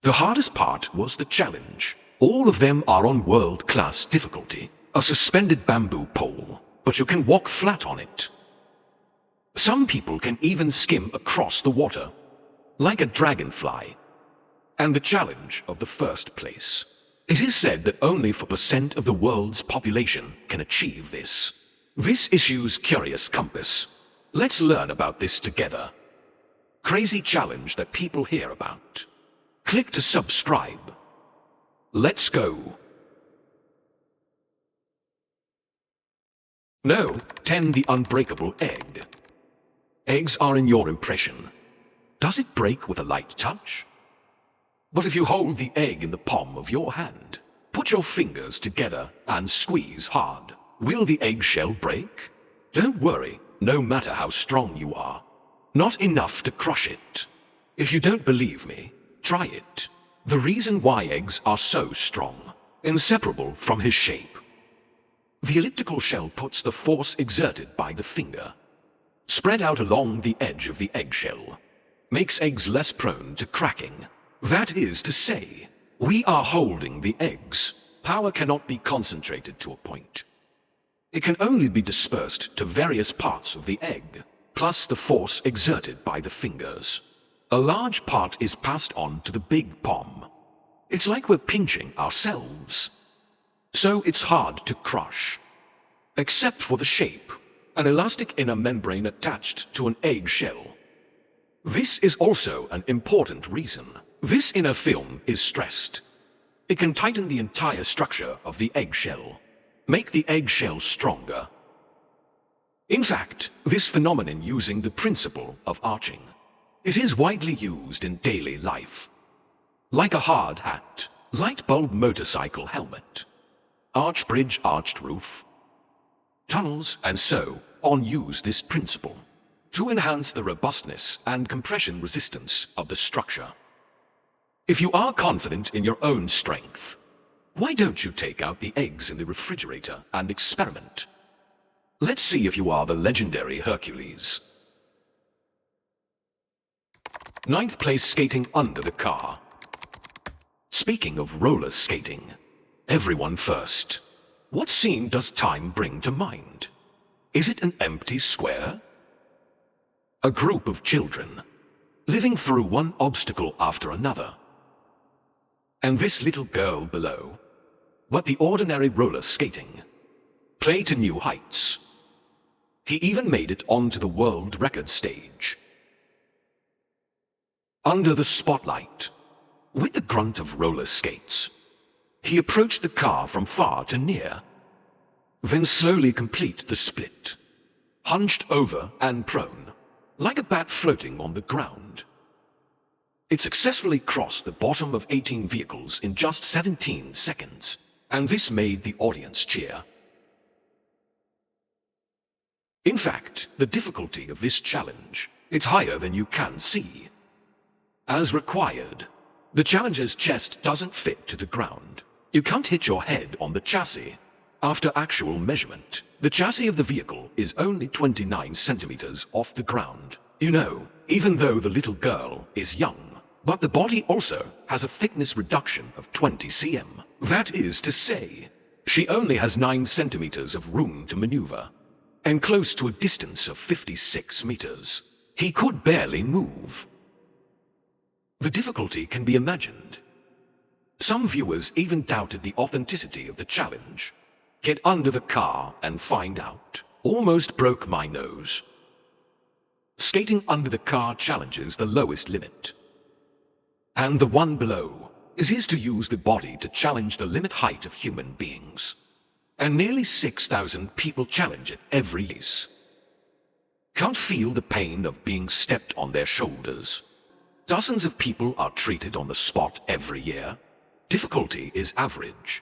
The hardest part was the challenge. All of them are on world-class difficulty. A suspended bamboo pole, but you can walk flat on it. Some people can even skim across the water, like a dragonfly. And the challenge of the first place. It is said that only 4% of the world's population can achieve this. This issue's curious compass. Let's learn about this together. Crazy challenge that people hear about. Click to subscribe. Let's go. No, 10. The Unbreakable Egg. Eggs are in your impression. Does it break with a light touch? But if you hold the egg in the palm of your hand, put your fingers together and squeeze hard, will the eggshell break? Don't worry, no matter how strong you are. Not enough to crush it. If you don't believe me, try it. The reason why eggs are so strong, inseparable from his shape. The elliptical shell puts the force exerted by the finger, spread out along the edge of the eggshell, makes eggs less prone to cracking. That is to say, we are holding the eggs. Power cannot be concentrated to a point. It can only be dispersed to various parts of the egg, plus the force exerted by the fingers. A large part is passed on to the big palm. It's like we're pinching ourselves. So it's hard to crush. Except for the shape, an elastic inner membrane attached to an egg shell. This is also an important reason. This inner film is stressed. It can tighten the entire structure of the eggshell, make the eggshell stronger. In fact, this phenomenon using the principle of arching. It is widely used in daily life. Like a hard hat, light bulb motorcycle helmet, arch bridge arched roof, tunnels and so on use this principle to enhance the robustness and compression resistance of the structure. If you are confident in your own strength, why don't you take out the eggs in the refrigerator and experiment? Let's see if you are the legendary Hercules. 9th place, skating under the car. Speaking of roller skating, everyone first. What scene does time bring to mind? Is it an empty square? A group of children, living through one obstacle after another. And this little girl below, but the ordinary roller skating, play to new heights. He even made it onto the world record stage. Under the spotlight, with the grunt of roller skates, he approached the car from far to near, then slowly complete the split, hunched over and prone, like a bat floating on the ground. It successfully crossed the bottom of 18 vehicles in just 17 seconds, and this made the audience cheer. In fact, the difficulty of this challenge is higher than you can see. As required, the challenger's chest doesn't fit to the ground. You can't hit your head on the chassis. After actual measurement, the chassis of the vehicle is only 29 centimeters off the ground. You know, even though the little girl is young, but the body also has a thickness reduction of 20 cm. That is to say, she only has 9 centimeters of room to maneuver, and close to a distance of 56 meters. He could barely move. The difficulty can be imagined. Some viewers even doubted the authenticity of the challenge. Get under the car and find out. Almost broke my nose. Skating under the car challenges the lowest limit. And the one below is to use the body to challenge the limit height of human beings. And nearly 6,000 people challenge it every race. Can't feel the pain of being stepped on their shoulders. Dozens of people are treated on the spot every year. Difficulty is average.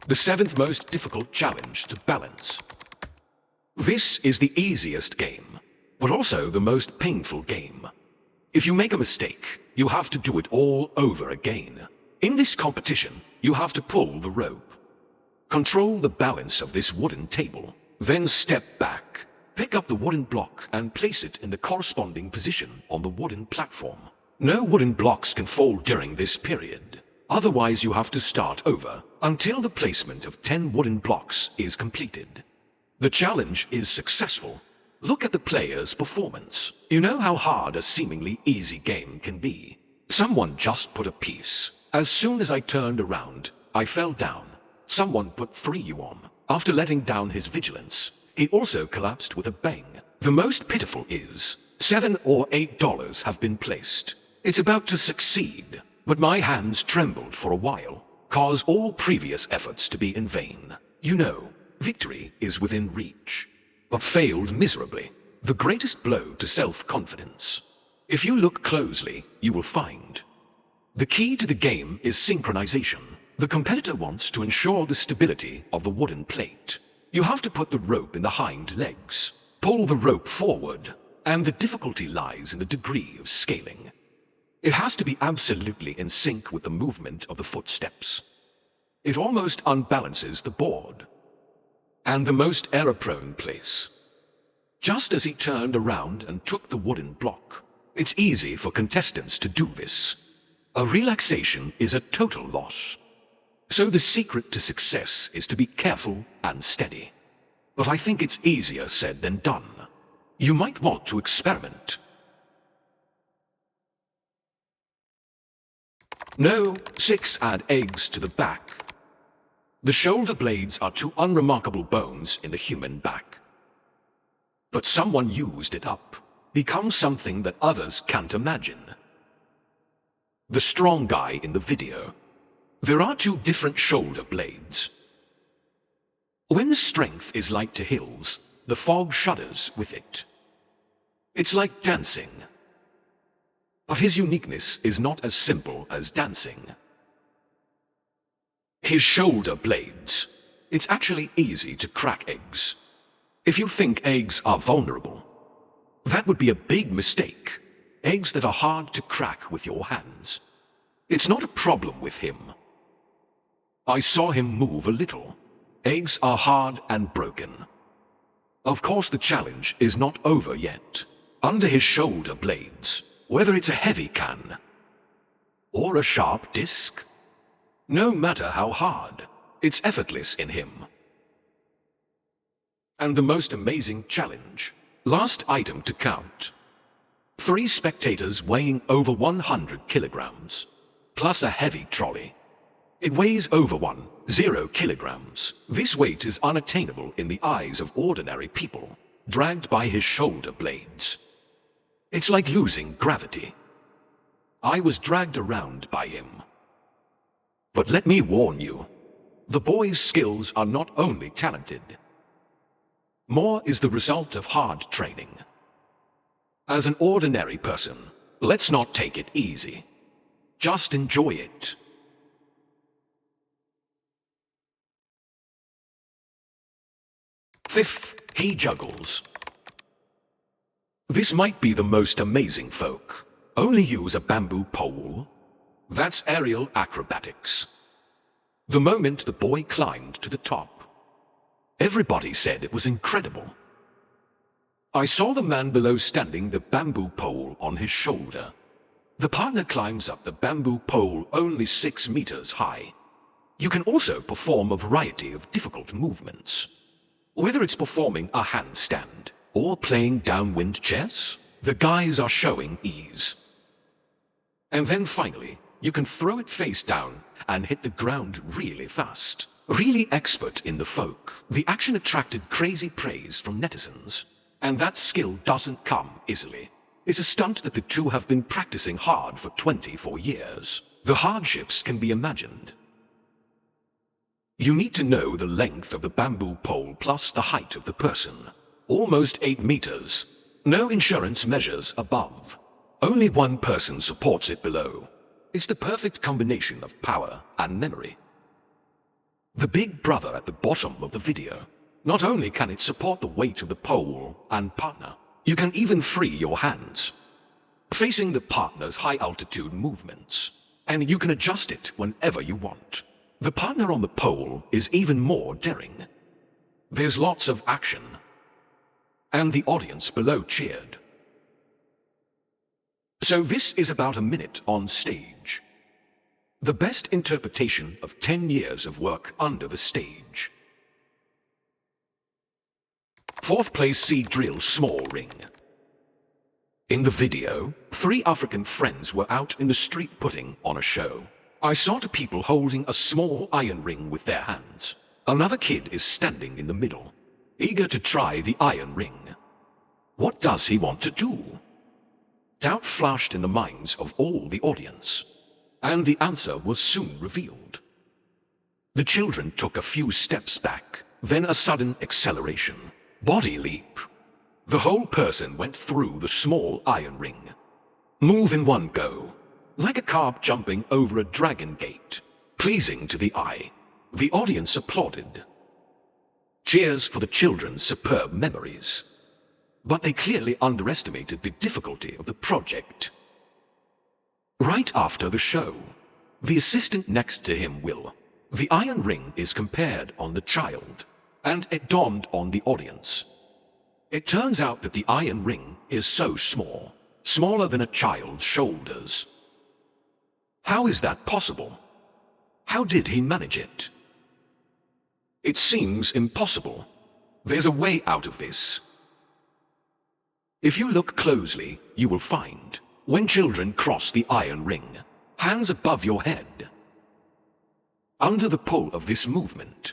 The 7th most difficult challenge to balance. This is the easiest game, but also the most painful game. If you make a mistake, you have to do it all over again. In this competition, you have to pull the rope, control the balance of this wooden table, then step back, Pick up the wooden block and place it in the corresponding position on the wooden platform. No wooden blocks can fall during this period. Otherwise, you have to start over until the placement of 10 wooden blocks is completed. The challenge is successful. Look at the player's performance. You know how hard a seemingly easy game can be. Someone just put a piece. As soon as I turned around, I fell down. Someone put 3 yuan. After letting down his vigilance, he also collapsed with a bang. The most pitiful is, $7 or $8 have been placed. It's about to succeed, but my hands trembled for a while, cause all previous efforts to be in vain. You know, victory is within reach, but failed miserably. The greatest blow to self-confidence. If you look closely, you will find. The key to the game is synchronization. The competitor wants to ensure the stability of the wooden plate. You have to put the rope in the hind legs, pull the rope forward, and the difficulty lies in the degree of scaling. It has to be absolutely in sync with the movement of the footsteps. It almost unbalances the board. And the most error-prone place. Just as he turned around and took the wooden block, it's easy for contestants to do this. A relaxation is a total loss. So the secret to success is to be careful and steady. But I think it's easier said than done. You might want to experiment. No, 6 add eggs to the back. The shoulder blades are 2 unremarkable bones in the human back. But someone used it up, become something that others can't imagine. The strong guy in the video. There are 2 different shoulder blades. When the strength is like to hills, the fog shudders with it. It's like dancing. But his uniqueness is not as simple as dancing. His shoulder blades. It's actually easy to crack eggs. If you think eggs are vulnerable, that would be a big mistake. Eggs that are hard to crack with your hands. It's not a problem with him. I saw him move a little. Eggs are hard and broken. Of course, the challenge is not over yet. Under his shoulder blades, whether it's a heavy can or a sharp disc, no matter how hard, it's effortless in him. And the most amazing challenge, last item to count. 3 spectators weighing over 100 kilograms, plus a heavy trolley. It weighs over 10 kilograms. This weight is unattainable in the eyes of ordinary people, dragged by his shoulder blades. It's like losing gravity. I was dragged around by him. But let me warn you, the boy's skills are not only talented. More is the result of hard training. As an ordinary person, let's not take it easy. Just enjoy it. Fifth, he juggles. This might be the most amazing folk. Only use a bamboo pole. That's aerial acrobatics. The moment the boy climbed to the top, everybody said it was incredible. I saw the man below standing the bamboo pole on his shoulder. The partner climbs up the bamboo pole only 6 meters high. You can also perform a variety of difficult movements. Whether it's performing a handstand or playing downwind chess, the guys are showing ease. And then finally, you can throw it face down and hit the ground really fast. Really expert in the folk. The action attracted crazy praise from netizens. And that skill doesn't come easily. It's a stunt that the 2 have been practicing hard for 24 years. The hardships can be imagined. You need to know the length of the bamboo pole plus the height of the person. Almost 8 meters. No insurance measures above. Only one person supports it below. It's the perfect combination of power and memory. The big brother at the bottom of the video. Not only can it support the weight of the pole and partner, you can even free your hands, facing the partner's high-altitude movements, and you can adjust it whenever you want. The partner on the pole is even more daring. There's lots of action. and the audience below cheered. So this is about a minute on stage. The best interpretation of 10 years of work under the stage. Fourth place sea drill small ring. In the video, 3 African friends were out in the street putting on a show. I saw 2 people holding a small iron ring with their hands. Another kid is standing in the middle, eager to try the iron ring. What does he want to do? Doubt flashed in the minds of all the audience, and the answer was soon revealed. The children took a few steps back, then a sudden acceleration. Body leap. The whole person went through the small iron ring. Move in one go, like a carp jumping over a dragon gate, pleasing to the eye. The audience applauded. Cheers for the children's superb memories. But they clearly underestimated the difficulty of the project. Right after the show, the assistant next to him will. The iron ring is compared on the child, and it dawned on the audience. It turns out that the iron ring is so small, smaller than a child's shoulders. How is that possible? How did he manage it? It seems impossible. There's a way out of this. If you look closely, you will find, when children cross the iron ring, hands above your head. Under the pull of this movement,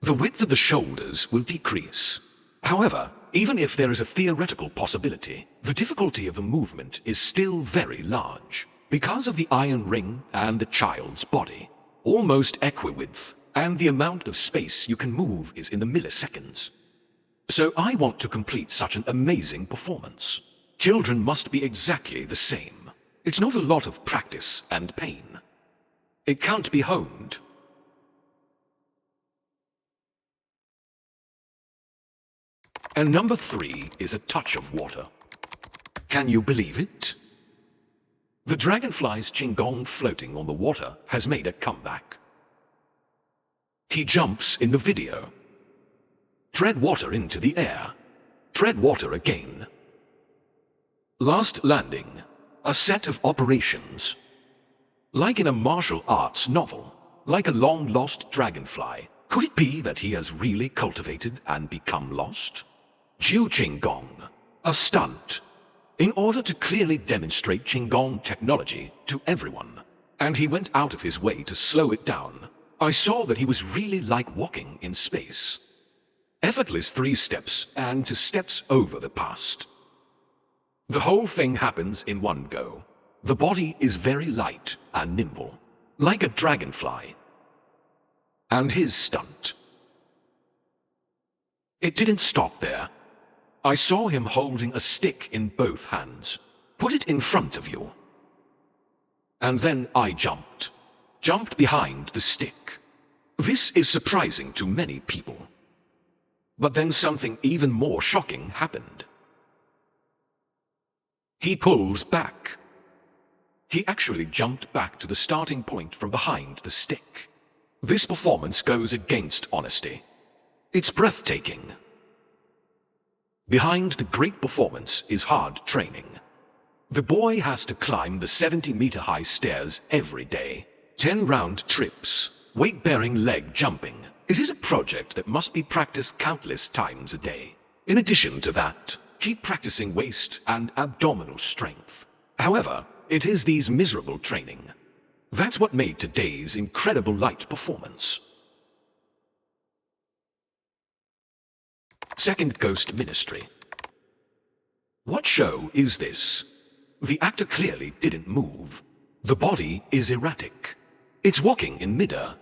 the width of the shoulders will decrease. However, even if there is a theoretical possibility, the difficulty of the movement is still very large, because of the iron ring and the child's body, almost equi-width, and the amount of space you can move is in the milliseconds. So I want to complete such an amazing performance. Children must be exactly the same. It's not a lot of practice and pain. It can't be honed. And number 3 is a touch of water. Can you believe it? The Dragonfly's Qigong floating on the water has made a comeback. He jumps in the video. Tread water into the air. Tread water again. Last landing. A set of operations. Like in a martial arts novel. Like a long-lost dragonfly. Could it be that he has really cultivated and become lost? Jiu Qigong, a stunt, in order to clearly demonstrate Qigong technology to everyone. And he went out of his way to slow it down. I saw that he was really like walking in space. Effortless 3 steps and 2 steps over the past. The whole thing happens in one go. The body is very light and nimble, like a dragonfly. And his stunt. It didn't stop there. I saw him holding a stick in both hands. Put it in front of you. And then I jumped. Jumped behind the stick. This is surprising to many people. But then something even more shocking happened. He pulls back. He actually jumped back to the starting point from behind the stick. This performance goes against honesty. It's breathtaking. Behind the great performance is hard training. The boy has to climb the 70-meter-high stairs every day. 10 round trips, weight-bearing leg jumping. It is a project that must be practiced countless times a day. In addition to that, keep practicing waist and abdominal strength. However, it is these miserable training. That's what made today's incredible light performance. Second Ghost Ministry. What show is this? The actor clearly didn't move. The body is erratic. It's walking in midair.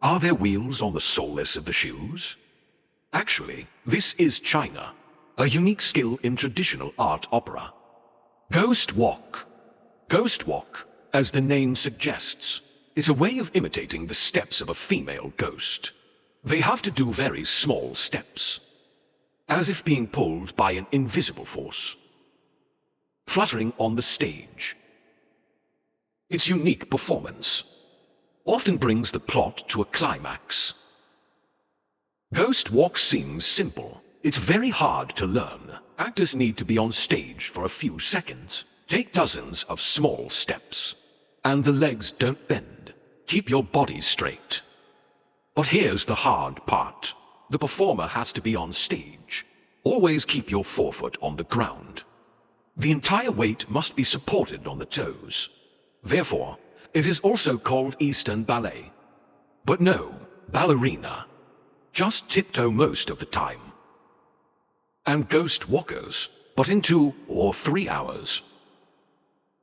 Are there wheels on the soles of the shoes? Actually, this is China, a unique skill in traditional art opera. Ghost walk. Ghost walk, as the name suggests, is a way of imitating the steps of a female ghost. They have to do very small steps, as if being pulled by an invisible force. Fluttering on the stage. Its unique performance often brings the plot to a climax. Ghost walk seems simple, It's very hard to learn. Actors need to be on stage for a few seconds. Take dozens of small steps. And the legs don't bend. Keep your body straight. But here's the hard part. The performer has to be on stage. Always keep your forefoot on the ground. The entire weight must be supported on the toes. Therefore, it is also called Eastern Ballet. But no, ballerina. Just tiptoe most of the time. And ghost walkers, but in 2 or 3 hours.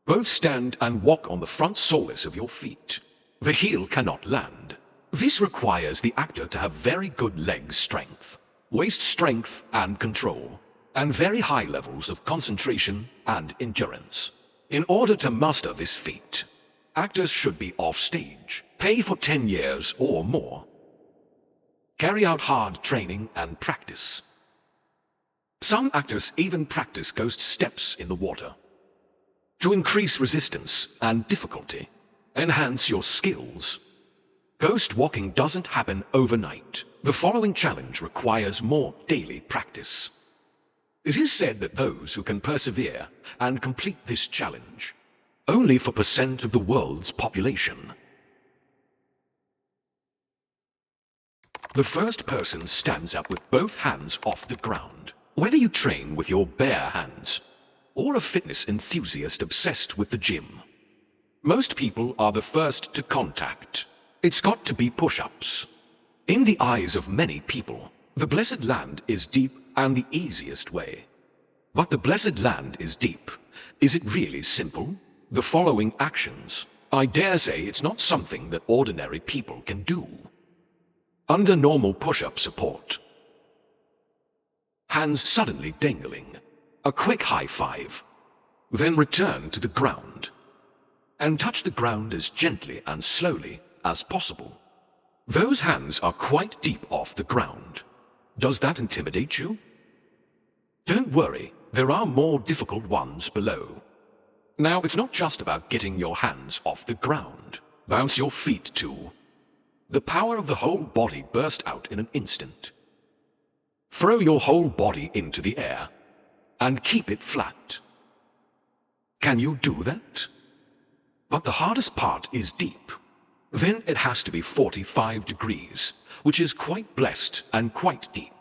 Both stand and walk on the front soles of your feet. The heel cannot land. This requires the actor to have very good leg strength, waist strength and control, and very high levels of concentration and endurance. In order to master this feat, actors should be off stage, pay for 10 years or more. Carry out hard training and practice. Some actors even practice ghost steps in the water. To increase resistance and difficulty, enhance your skills. Ghost walking doesn't happen overnight. The following challenge requires more daily practice. It is said that those who can persevere and complete this challenge, only 4% of the world's population. The first person stands up with both hands off the ground. Whether you train with your bare hands, or a fitness enthusiast obsessed with the gym, most people are the first to contact. It's got to be push-ups. In the eyes of many people, the blessed land is deep and the easiest way. But the blessed land is deep. Is it really simple? The following actions, I dare say it's not something that ordinary people can do. Under normal push-up support. Hands suddenly dangling. A quick high five. Then return to the ground. And touch the ground as gently and slowly as possible. Those hands are quite deep off the ground. Does that intimidate you? Don't worry, there are more difficult ones below. Now, it's not just about getting your hands off the ground. Bounce your feet too. The power of the whole body burst out in an instant. Throw your whole body into the air and keep it flat. Can you do that? But the hardest part is deep. Then it has to be 45 degrees, which is quite blessed and quite deep.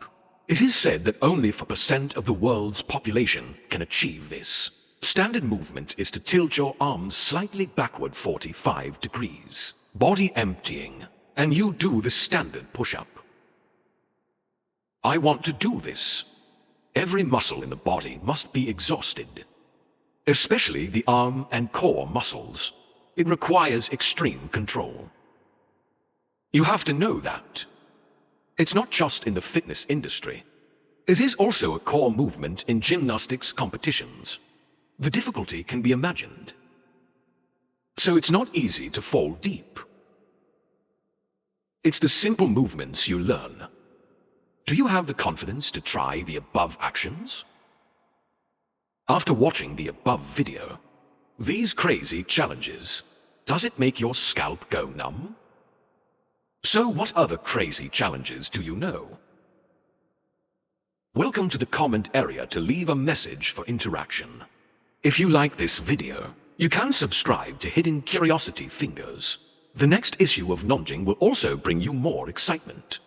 It is said that only 4% of the world's population can achieve this. Standard movement is to tilt your arms slightly backward 45 degrees, body emptying, and you do the standard push-up. I want to do this. Every muscle in the body must be exhausted, especially the arm and core muscles. It requires extreme control. You have to know that. It's not just in the fitness industry. It is also a core movement in gymnastics competitions. The difficulty can be imagined. So it's not easy to fall deep. It's the simple movements you learn. Do you have the confidence to try the above actions? After watching the above video, these crazy challenges, does it make your scalp go numb? So what other crazy challenges do you know? Welcome to the comment area to leave a message for interaction. If you like this video, you can subscribe to Hidden Curiosity Fingers. The next issue of Nonjing will also bring you more excitement.